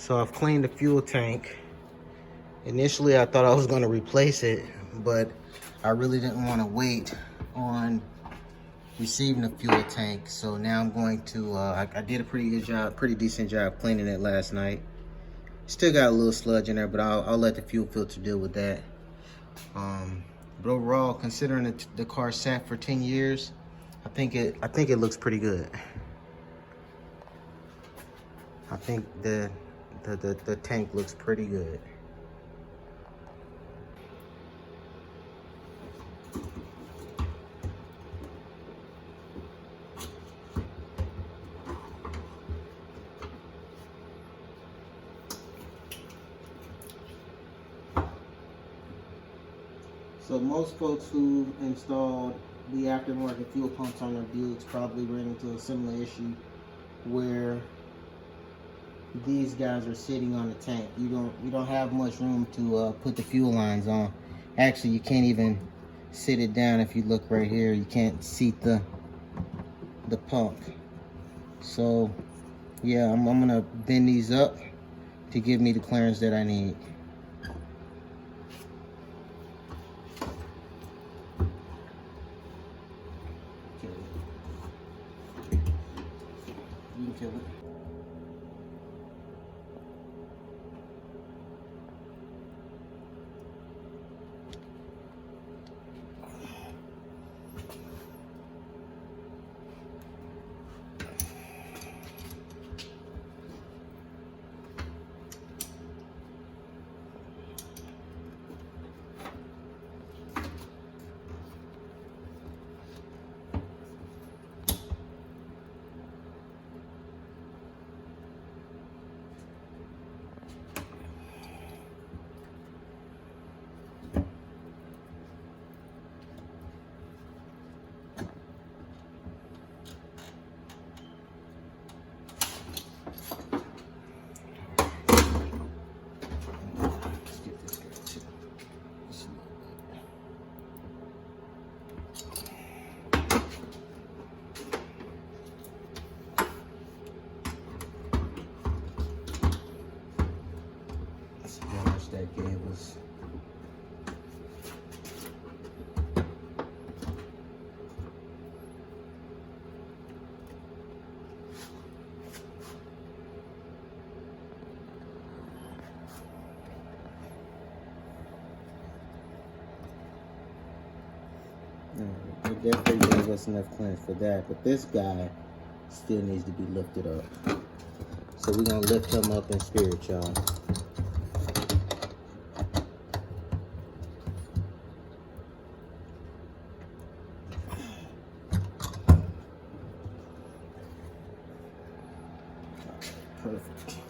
So I've cleaned the fuel tank. Initially, I thought I was going to replace it, but I really didn't want to wait on receiving the fuel tank. So now I'm going to, I did a pretty good job, pretty decent job cleaning it last night. Still got a little sludge in there, but I'll let the fuel filter deal with that. But overall, considering the car sat for 10 years, I think it looks pretty good. I think the tank looks pretty good. So most folks who installed the aftermarket fuel pumps on their Buicks probably ran into a similar issue where these guys are sitting on the tank. You don't have much room to put the fuel lines on. Actually, you can't even sit it down. If you look right here, you can't seat the pump. So yeah, I'm gonna bend these up to give me the clearance that I need. You can kill it. That gave us. It definitely gave us enough clearance for that, but this guy still needs to be lifted up. So we're gonna lift him up in spirit, y'all. Perfect.